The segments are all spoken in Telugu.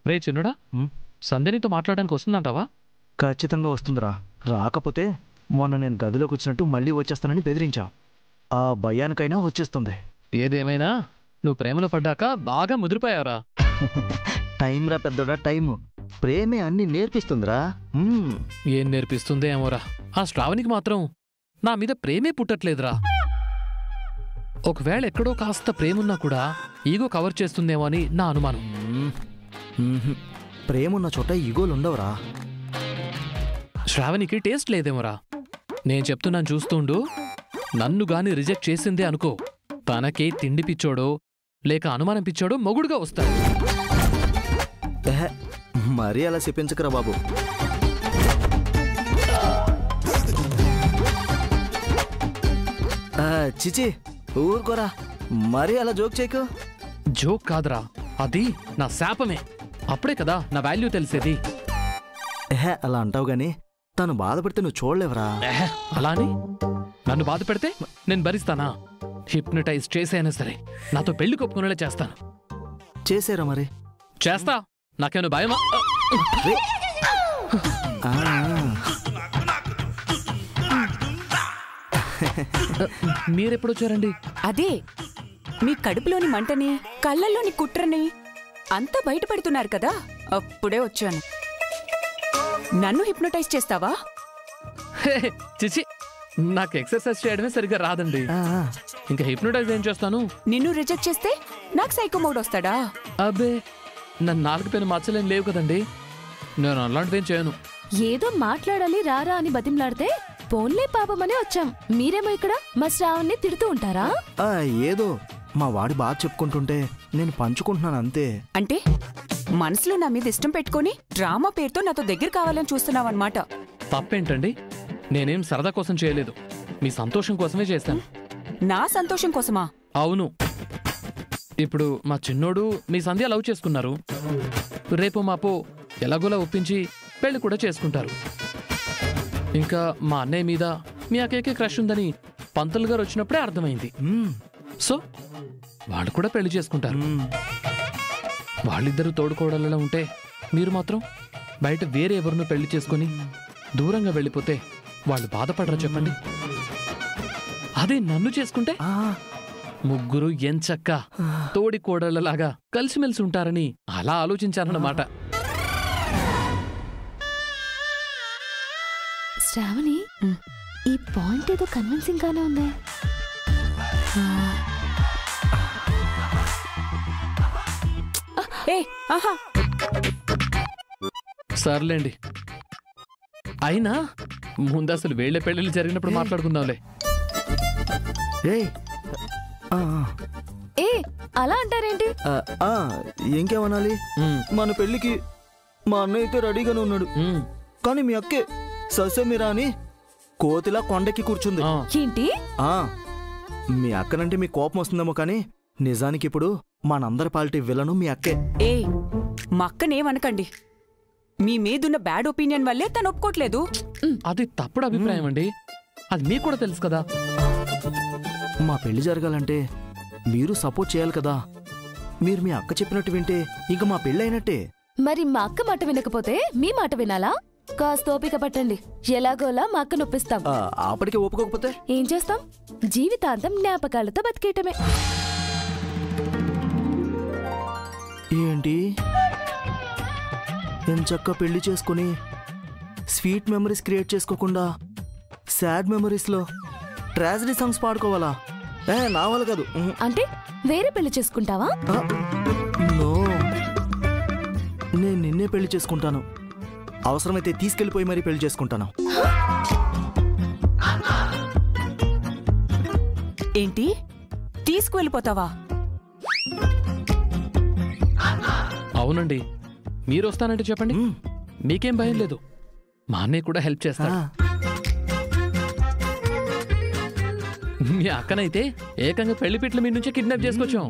రే చిన్నుడా, సంధ్యనితో మాట్లాడడానికి వస్తుందంటావా? ఖచ్చితంగా వస్తుందిరా. రాకపోతే మొన్న నేను గదిలోకి వచ్చినట్టు మళ్ళీ వచ్చేస్తానని బెదిరించా. ఆ భయానికైనా వచ్చేస్తుంది. ఏదేమైనా నువ్వు ప్రేమలో పడ్డాక బాగా ముదిరిపోయావురా. టైం రా పెద్దోడా, టైము. ప్రేమే అన్ని నేర్పిస్తుందిరా. ఏం నేర్పిస్తుందే ఏమోరా. ఆ శ్రావణికి మాత్రం నా మీద ప్రేమే పుట్టట్లేదురా. ఒకవేళ ఎక్కడో కాస్త ప్రేమున్నా కూడా ఈగో కవర్ చేస్తుందేమో అని నా అనుమానం. ప్రేమున్న చోట ఈగోలుండవురా. శ్రావణికి టేస్ట్ లేదేమోరా. నేను చెప్తున్నాను చూస్తుండు. నన్ను గాని రిజెక్ట్ చేసిందే అనుకో, తనకే తిండి పిచ్చోడో లేక అనుమానం పిచ్చోడో మొగుడుగా వస్తాడు. మరీ అలా చెప్పించకరా బాబు. చిచి ఊరుకోరా, మరీ అలా జోక్ చేయకు. జోక్ కాదురా, అది నా శాపమే. అప్పుడే కదా నా వాల్యూ తెలిసేది. అలా అంటావు గాని తను బాధపడితే నువ్వు చూడలేవరా. అలాని నన్ను బాధ పెడితే నేను భరిస్తానా? హిప్నటైజ్ చేసైనా సరే నాతో పెళ్లి కొప్పుకునేలా చేస్తాను. చేసేరా మరి? చేస్తా. నాకేమైనా భయమా? మీరెప్పుడొచ్చారండి? అదే మీ కడుపులోని మంటని, కళ్ళల్లోని కుట్రని అంతా బయటపడుతున్నారు కదా, అప్పుడే వచ్చాను. నన్ను హిప్నటైజ్ చేస్తావా? చిచి, నాకు ఎక్సర్సైజ్ చేయడమే సరిగ్గా రాదండి. ఇంకా హిప్నటైజ్ ఏం చేస్తాను? నిన్ను రిజెక్ట్ చేస్తే నాకు సైకో మోడ్ వస్తాడా? అబ్బే, నన్ను నాలుగు పైన మచ్చలేం లేవు కదండి. నేను అలాంటిదేం చేయను. ఏదో మాట్లాడాలి రారా అని బతిమలాడితే పోన్లే పాపమనే వచ్చాం. మీరేమో ఇక్కడ మా శ్రావణ్ణి తిడుతూ ఉంటారా? ఏదో మా వాడి బాధ చెప్పుకుంటుంటే నేను పంచుకుంటున్నాను అంతే. అంటే మనసులో నా మీద ఇష్టం పెట్టుకుని డ్రామా పేరుతో నాతో దగ్గర కావాలని చూస్తున్నావన్నమాట. తప్పేంటండి? నేనేం సరదా కోసం చేయలేదు, మీ సంతోషం కోసమే చేశాను. నా సంతోషం కోసమా? అవును. ఇప్పుడు మా చిన్నోడు మీ సంధ్య లవ్ చేసుకున్నారు. రేపు మాపో ఎలాగోలా ఒప్పించి పెళ్లి కూడా చేసుకుంటారు. ఇంకా మా అన్నయ్య మీద మీ అక్కయ్యకి క్రష్ ఉందని పంతులు గారు వచ్చినప్పుడే అర్థమైంది. సో వాళ్ళు కూడా పెళ్లి చేసుకుంటారు. వాళ్ళిద్దరూ తోడుకోవడంలో ఉంటే మీరు మాత్రం బయట వేరే ఎవరినో పెళ్లి చేసుకుని దూరంగా వెళ్ళిపోతే వాళ్ళు బాధపడరా చెప్పండి? అదే నన్ను చేసుకుంటే ముగ్గురు ఎంచక్క తోడి కోడళ్ళలాగా కలిసిమెలిసి ఉంటారని అలా ఆలోచించారన్నమాట. శ్రావణి, ఈ పాయింట్ ఏదో కన్విన్సింగ్ గానే ఉంది. సర్లేండి, అయినా ముందు అసలు వేళ్ల పెళ్లిళ్ళు జరిగినప్పుడు మాట్లాడుకుందాంలే. ఏ అలా అంటారేంటి? ఇంకేమనాలి? మన పెళ్లికి మా అన్నయ్య అయితే రెడీగానే ఉన్నాడు, కానీ మీ అక్కే ససేమిరా అని కోతిలా కొండకి కూర్చుంది. ఏంటి? మీ అక్కనంటే మీ కోపం వస్తుందేమో, కానీ నిజానికి ఇప్పుడు మనందరి పాలిటీ విలను మీ అక్కే. మా అక్కనేమనకండి. మీ మీదున్న బ్యాడ్ ఒపీనియన్ వల్లే తను ఒప్పుకోట్లేదు. అది తప్పుడు అభిప్రాయం అండి, అది మీకు కూడా తెలుసు కదా. మా పెళ్లి జరగాలంటే మీరు సపోర్ట్ చేయాలి కదా. మీరు మీ అక్క చెప్పినట్టు వింటే ఇంక మా పెళ్లి అయినట్టే. మరి మా అక్క మాట వినకపోతే మీ మాట వినాలా? కాస్త ఓపిక పట్టండి, ఎలాగోలా మా అక్క నొప్పిస్తాం. అప్పటికే ఒప్పుకోకపోతే ఏం చేస్తాం? జీవితాంతం జ్ఞాపకాలతో బతికేయటమే. ఏంటి ఎంచక్క పెళ్లి చేసుకుని స్వీట్ మెమరీస్ క్రియేట్ చేసుకోకుండా సాడ్ మెమరీస్ లో ట్రాజడీ సాంగ్స్ పాడుకోవాలా? నా వల్ల కాదు. అంటే వేరే పెళ్లి చేసుకుంటావా? నో, నేను నిన్నే పెళ్లి చేసుకుంటాను. అవసరమైతే తీసుకెళ్లిపోయి మరీ పెళ్లి చేసుకుంటాను. ఏంటి తీసుకువెళ్ళిపోతావా? అవునండి, మీరు వస్తానంటే చెప్పండి, మీకేం భయం లేదు. మా అన్నయ్య కూడా హెల్ప్ చేస్తాడు. మీ అక్కనైతే ఏకంగా పెళ్లిపీట్ల మీ నుంచే కిడ్నాప్ చేసుకొచ్చాం.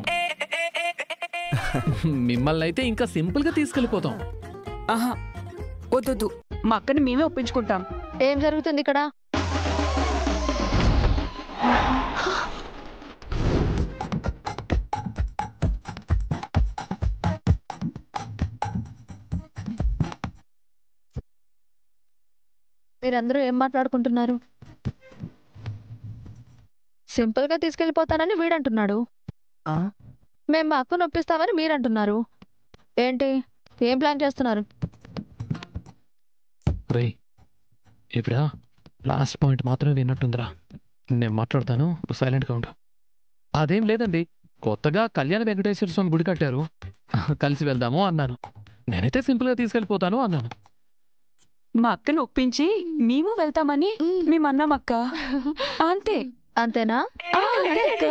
మిమ్మల్ని అయితే ఇంకా సింపుల్ గా తీసుకెళ్లిపోతాం. వద్దు, మా అక్కని మేమే ఒప్పించుకుంటాం. ఏం జరుగుతుంది ఇక్కడ? మీరందరూ ఏం మాట్లాడుకుంటున్నారు? సింపుల్గా తీసుకెళ్ళిపోతానని వీడంటున్నాడు. మేము మా అక్కను ఒప్పిస్తామని మీరంటున్నారు. ఏంటి, ఏం ప్లాన్ చేస్తున్నారు? రే ఇప్పుడా లాస్ట్ పాయింట్ మాత్రమే విన్నట్టుందిరా. నేను మాట్లాడతాను, సైలెంట్గా ఉండు. అదేం లేదండి, కొత్తగా కళ్యాణ వెంకటేశ్వర స్వామి గుడి కట్టారు, కలిసి వెళ్దాము అన్నాను. నేనైతే సింపుల్గా తీసుకెళ్ళిపోతాను అన్నాను. మా అక్కను ఒప్పించి మేము వెళ్తామని మేమన్నాం అక్క. అంతే. అంతేనా? అంతే అక్క.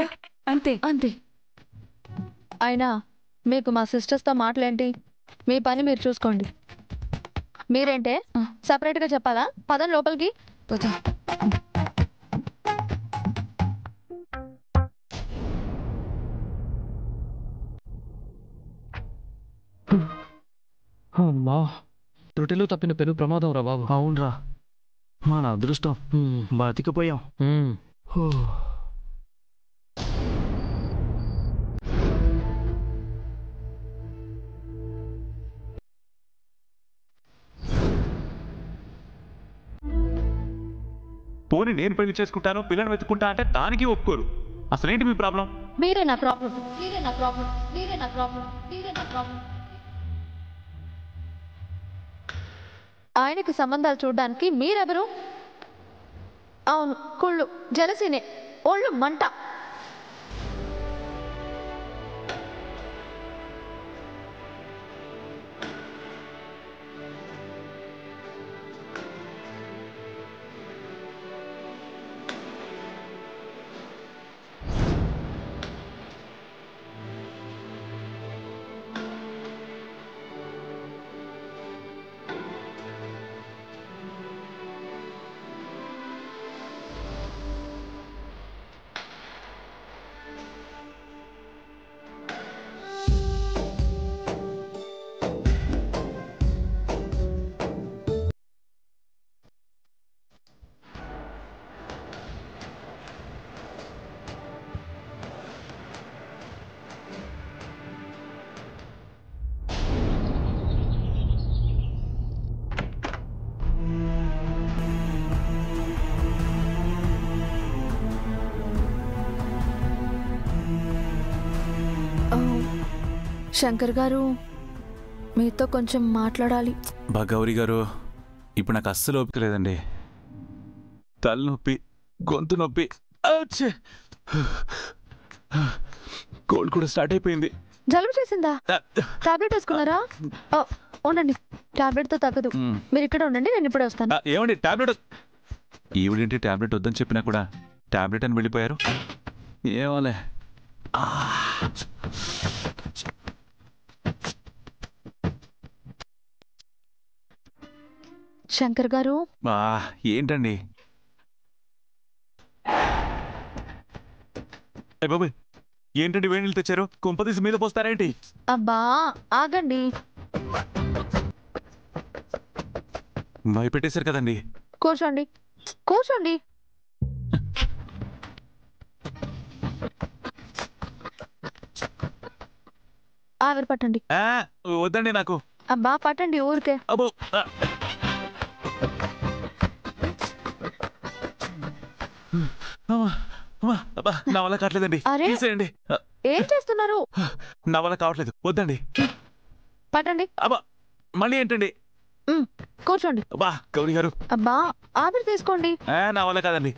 అంతే. అంతే. అయినా మీకు మా సిస్టర్స్తో మాటలేంటి? మీ పని మీరు చూసుకోండి. మీరేంటే సపరేట్గా చెప్పాలా? పదం లోపలికి. అమ్మా, త్రుటిలో తప్పిన పెను ప్రమాదం రా బాబు. అవునరా, మన అదృష్టం, బతికిపోయాం. పోనీ నేను పెళ్లి చేసుకుంటాను, పిల్లని వెతుకుంటా అంటే దానికి ఒప్పుకోరు. అసలేంటి మీ ప్రాబ్లం? మీరే నా ప్రాబ్లం. మీరే నా ప్రాబ్లం. మీరే నా ప్రాబ్లం. మీరే నా ప్రాబ్లం. ఆయనకి సంబంధాలు చూడడానికి మీరెవరు? అవును, కుళ్ళు, జలసీనే, ఒళ్ళు మంట. శంకర్ గారు, మీతో కొంచెం మాట్లాడాలి. గౌరీ గారు, ఇప్పుడు నాకు అస్సలు ఓపిక లేదండి. తలనొప్పి, గొంతు నొప్పి, కోల్డ్ కూడా స్టార్ట్ అయిపోయింది. జలుబు చేసిందా? టాబ్లెట్ వేసుకున్నారా? ఉండండి, టాబ్లెట్తో తగ్గదు. మీరు ఇక్కడ ఉండండి, నేను ఇప్పుడే వస్తాను. ఏమండి టాబ్లెట్? ఈవిడేంటి టాబ్లెట్ వద్దని చెప్పినా కూడా టాబ్లెట్ అని వెళ్ళిపోయారు? ఏమోలే. శంకర్ గారు, ఏంటండి? బాబు, ఏంటండి వేడి నీళ్ళు తెచ్చారు? కుంపదీసి మీద పోస్తారేంటి? అబ్బా ఆగండి. భయపెట్టేశారు కదండి. కూర్చోండి, కూర్చోండి. ఆవిరి పట్టండి. వద్దండి నాకు. అబ్బా పట్టండి ఊరికే. అబ్బో, నా వల్ల కావట్లేదండి, తీసేయండి. ఏం చేస్తున్నారు? నా వల్ల కావట్లేదు, వద్దండి. పట్టండి. అబ్బా, మళ్ళీ ఏంటండి? కూర్చోండి. అబ్బా గౌరీ గారు, అబ్బా ఆవిరి తీసుకోండి. నా వల్ల కాదండి.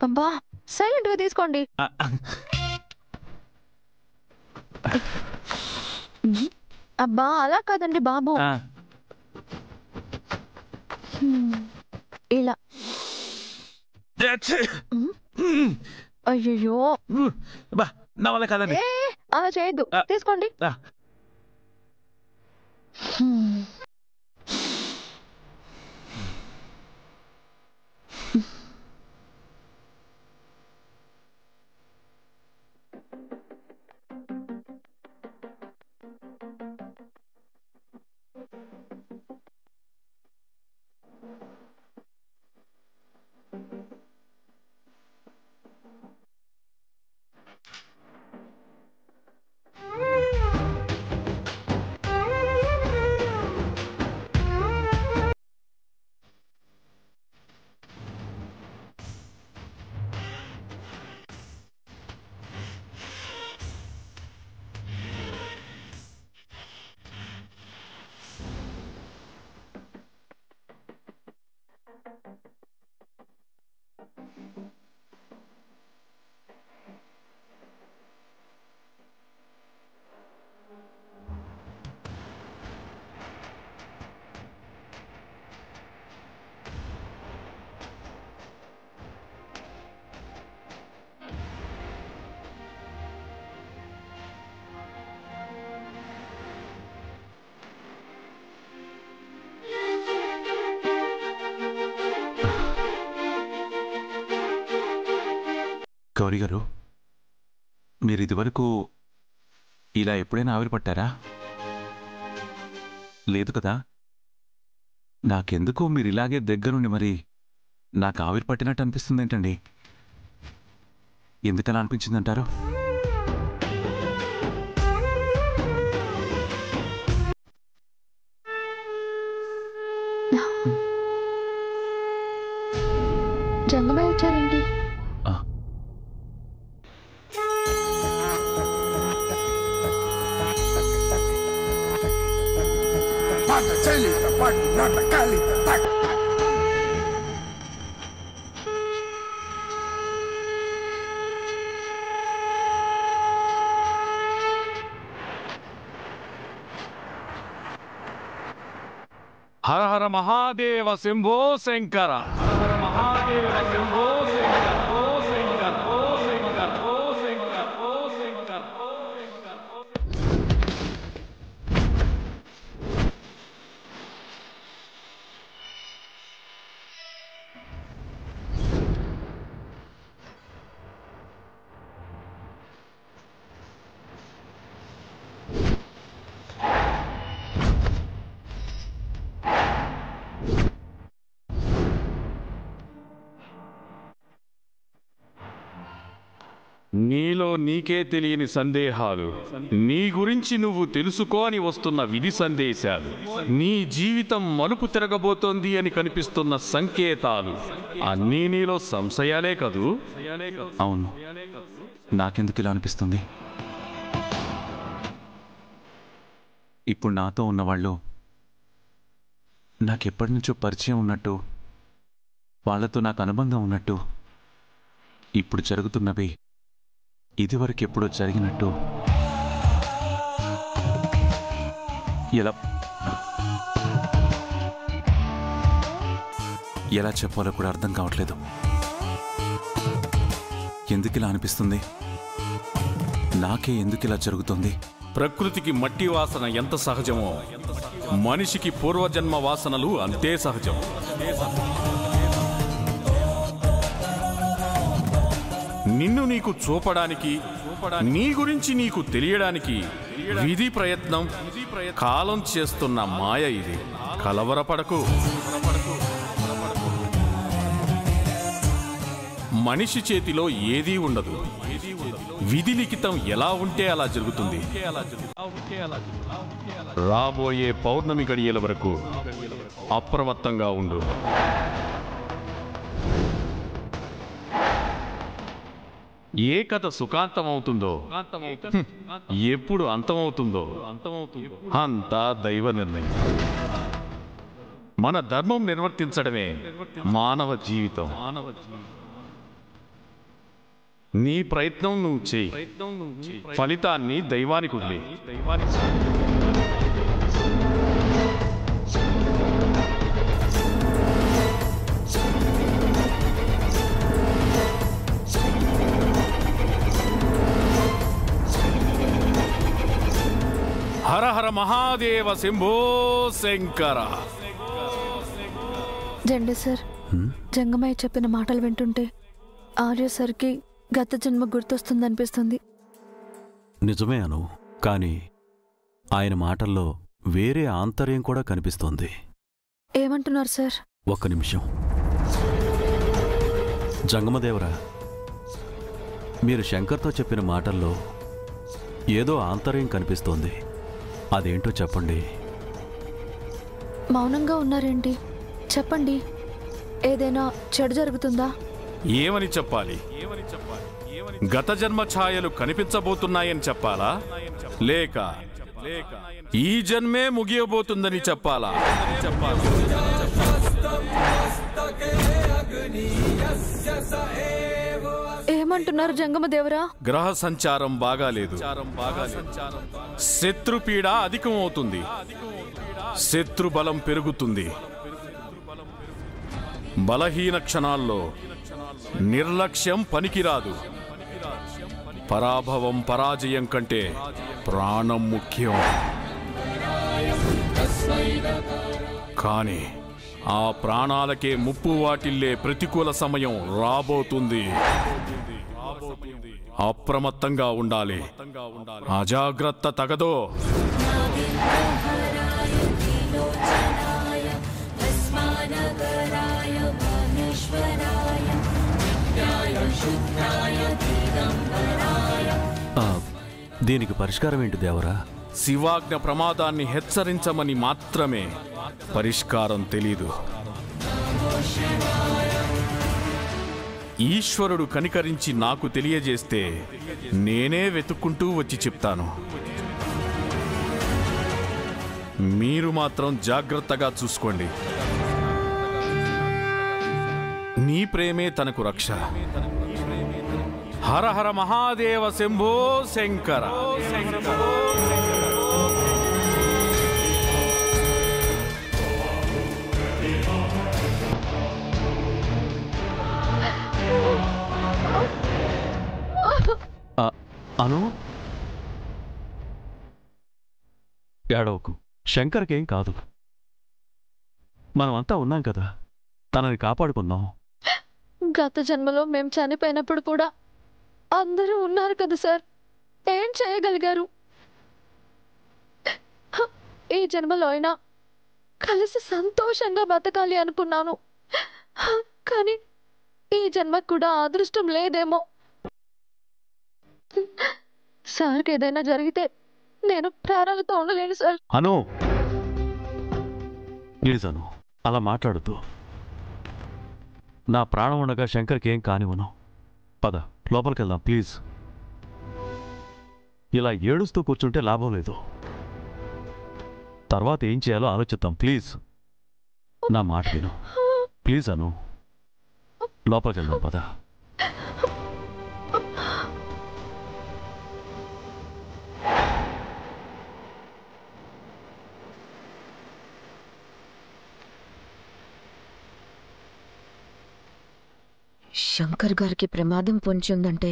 అబ్బా సైలెంట్ గా తీసుకోండి. అబ్బా అలా కాదండి బాబు, ఇలా. అయ్యో, నా వల్ల కాదండి. అలా చేయొద్దు, తీసుకోండి. గౌరీ గారు, మీరు ఇదివరకు ఇలా ఎప్పుడైనా ఆవిరి పట్టారా? లేదు కదా. నాకెందుకో మీరు ఇలాగే దగ్గరుండి మరి నాకు ఆవిరి పట్టినట్టు అనిపిస్తుంది ఏంటండి? ఎందుకలా అనిపించిందంటారు? జంగమే వచ్చారేంటి? హర హర మహాదేవ శంభో శంకర. హర మహాదేవ శంభో శంకర. ఓ శంకర, ఓ శంకర, ఓ శంకర, ఓ శంకర, ఓ శంకర. నీలో నీకే తెలియని సందేహాలు, నీ గురించి నువ్వు తెలుసుకోని వస్తున్న విధి సందేశాలు, నీ జీవితం మలుపు తిరగబోతోంది అని కనిపిస్తున్న సంకేతాలు అన్నీ నీలో సంశయాలే కదూ? అవును, నాకెందుకు ఇలా అనిపిస్తుంది? ఇప్పుడు నాతో ఉన్నవాళ్ళు నాకెప్పటి నుంచో పరిచయం ఉన్నట్టు, వాళ్ళతో నాకు అనుబంధం ఉన్నట్టు, ఇప్పుడు జరుగుతున్నవి ఇదివరకు ఎప్పుడో జరిగినట్టు ఎలా చెప్పాలో కూడా అర్థం కావట్లేదు. ఎందుకు ఇలా అనిపిస్తుంది? నాకే ఎందుకు ఇలా జరుగుతుంది? ప్రకృతికి మట్టి వాసన ఎంత సహజమో, మనిషికి పూర్వజన్మ వాసనలు అంతే సహజం. నిన్ను నీకు చూపడానికి, నీ గురించి నీకు తెలియడానికి విధి ప్రయత్నం, కాలం చేస్తున్న మాయ ఇది. కలవరపడకు. మనిషి చేతిలో ఏదీ ఉండదు. విధి లిఖితం ఎలా ఉంటే అలా జరుగుతుంది. రాబోయే పౌర్ణమి గడియల వరకు అప్రమత్తంగా ఉండు. ఏ కథ సుఖాంతమవుతుందో, ఎప్పుడు అంతమవుతుందో అంతా దైవ నిర్ణయం. మన ధర్మం నిర్వర్తించడమే మానవ జీవితం. నీ ప్రయత్నం నువ్వు చేయి, ఫలితాన్ని దైవానికి వదిలేయ్. హర హర మహాదేవ శంభో శంకర. జండే సార్, జంగమయ్య చెప్పిన మాటలు వింటుంటే ఆర్య సార్కి గత జన్మ గుర్తొస్తుందనిపిస్తుంది. నిజమే అను, కానీ ఆయన మాటల్లో వేరే ఆంతర్యం కూడా కనిపిస్తోంది. ఏమంటున్నారు సార్? ఒక్క నిమిషం. జంగమదేవరా, మీరు శంకర్తో చెప్పిన మాటల్లో ఏదో ఆంతర్యం కనిపిస్తోంది. అదేంటో చెప్పండి. మౌనంగా ఉన్నారేంటి? చెప్పండి. ఏదైనా చెడు జరుగుతుందా? ఏమని చెప్పాలి? గత జన్మ ఛాయలు కనిపించబోతున్నాయని చెప్పాలా, లేక ఈ జన్మే ముగియబోతుందని చెప్పాలా? ఏమంటున్నారు జంగమదేవరా? గ్రహ సంచారం బాగాలేదు. శత్రుపీడ అధికమవుతుంది. శత్రు బలం పెరుగుతుంది. బలహీన క్షణాల్లో నిర్లక్ష్యం పనికిరాదు. పరాభవం పరాజయం కంటే ప్రాణం ముఖ్యం. కానీ ఆ ప్రాణాలకే ముప్పు వాటిల్లే ప్రతికూల సమయం రాబోతుంది. అప్రమత్తంగా ఉండాలి. అజాగ్రత్త తగదో. దీనికి పరిష్కారం ఏంటి దేవరా? శివాజ్ఞ ప్రమాదాన్ని హెచ్చరించమని మాత్రమే. పరిష్కారం తెలీదు. ఈశ్వరుడు కనికరించి నాకు తెలియజేస్తే నేనే వెతుక్కుంటూ వచ్చి చెప్తాను. మీరు మాత్రం జాగ్రత్తగా చూసుకోండి. నీ ప్రేమే తనకు రక్ష. హర హర మహాదేవ శంభో శంకర. అను, ఏడవకు. శంకర్కేం కాదు. మనమంతా ఉన్నాం కదా, తనని కాపాడుకుందాం. గత జన్మలో మేము చనిపోయినప్పుడు కూడా అందరూ ఉన్నారు కదా సార్, ఏం చేయగలిగారు? ఈ జన్మలో అయినా కలిసి సంతోషంగా బతకాలి అనుకున్నాను, కానీ ఈ జన్మకు కూడా అదృష్టం లేదేమో. సార్కి ఏదైనా జరిగితే నేను ప్రాణాలతో ఉండలేను సార్. అను, ప్లీజ్ అను, అలా మాట్లాడుతూ. నా ప్రాణం ఉండగా శంకర్కి ఏం కానివ్వను. పద, లోపలికి వెళ్దాం ప్లీజ్. ఇలా ఏడుస్తూ కూర్చుంటే లాభం లేదు. తర్వాత ఏం చేయాలో ఆలోచిద్దాం ప్లీజ్. నా మాట విను ప్లీజ్ అను. లోపలికి వెళ్దాం పద. శంకర్ గారికి ప్రమాదం పొంచి ఉందంటే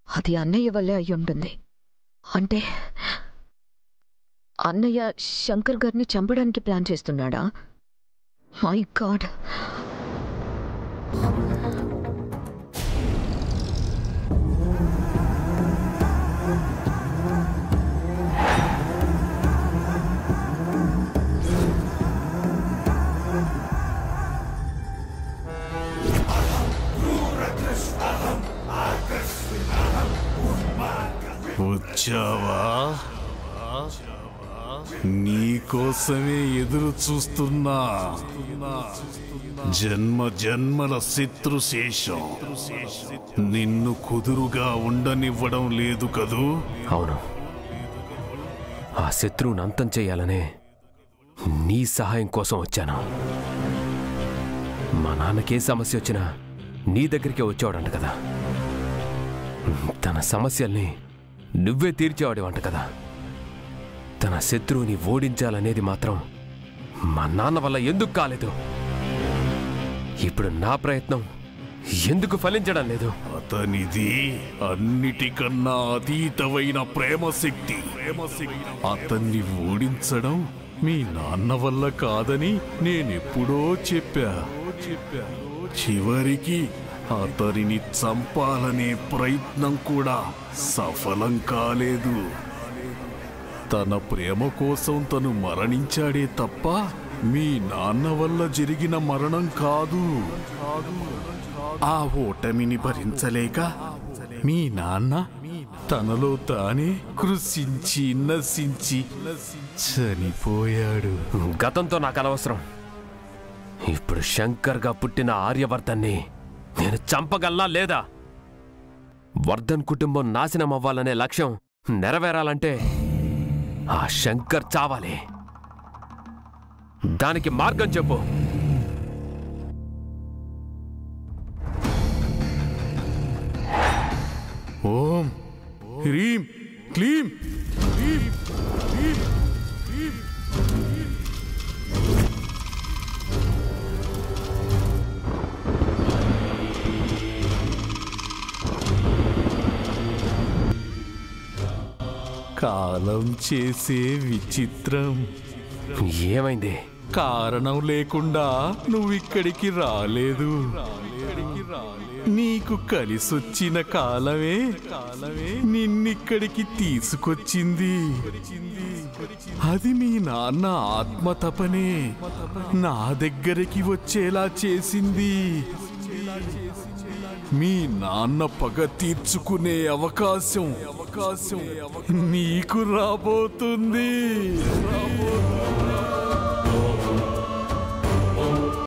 అది అన్నయ్య వల్లే అయి ఉంటుంది. అంటే అన్నయ్య శంకర్ గారిని చంపడానికి ప్లాన్ చేస్తున్నాడా? My God. వచ్చావా? నీకోసమే ఎదురు చూస్తున్నా. జన్మ జన్మల శత్రుశేషం నిన్ను కుదురుగా ఉండనివ్వడం లేదు కదూ? అవును, ఆ శత్రువుని అంతం చేయాలనే నీ సహాయం కోసం వచ్చాను. మా నాన్నకే సమస్య వచ్చినా నీ దగ్గరికే వచ్చేవాడంట కదా. తన సమస్యల్ని నువ్వే తీర్చేవాడివంట కదా. తన శత్రువుని ఓడించాలనేది మాత్రం మా నాన్న వల్ల ఎందుకు కాలేదు? ఇప్పుడు నా ప్రయత్నం ఎందుకు ఫలించడం లేదు? అతనిది అన్నిటికన్నా అతీతమైన ప్రేమశక్తి. అతన్ని ఓడించడం మీ నాన్న వల్ల కాదని నేనెప్పుడో చెప్పా. చివరికి అతనిని చంపాలనే ప్రయత్నం కూడా సఫలం కాలేదు. తన ప్రేమ కోసం తను మరణించాడే తప్ప మీ నాన్న వల్ల జరిగిన మరణం కాదు. ఆ ఓటమిని భరించలేక మీ నాన్న తనలో తానే కృషించి నశించి చనిపోయాడు. గతంతో నాకు అనవసరం. ఇప్పుడు శంకర్గా పుట్టిన ఆర్యవర్ధన్ని నేను చంపగలనా లేదా? వర్ధన్ కుటుంబం నాశనం అవ్వాలనే లక్ష్యం నెరవేరాలంటే ఆ శంకర్ చావాలి. దానికి మార్గం చెప్పు. ఓం హ్రీం క్లీం హ్రీం హ్రీం హ్రీం. కాలం చేసే విచిత్రం. ఏమైంది? కారణం లేకుండా నువ్విక్కడికి రాలేదు. నీకు కలిసొచ్చిన కాలమే నిన్నిక్కడికి తీసుకొచ్చింది. అది మీ నాన్న ఆత్మతపనే నా దగ్గరికి వచ్చేలా చేసింది. మీ నాన్న పగ తీర్చుకునే అవకాశం నీకు రాబోతుంది.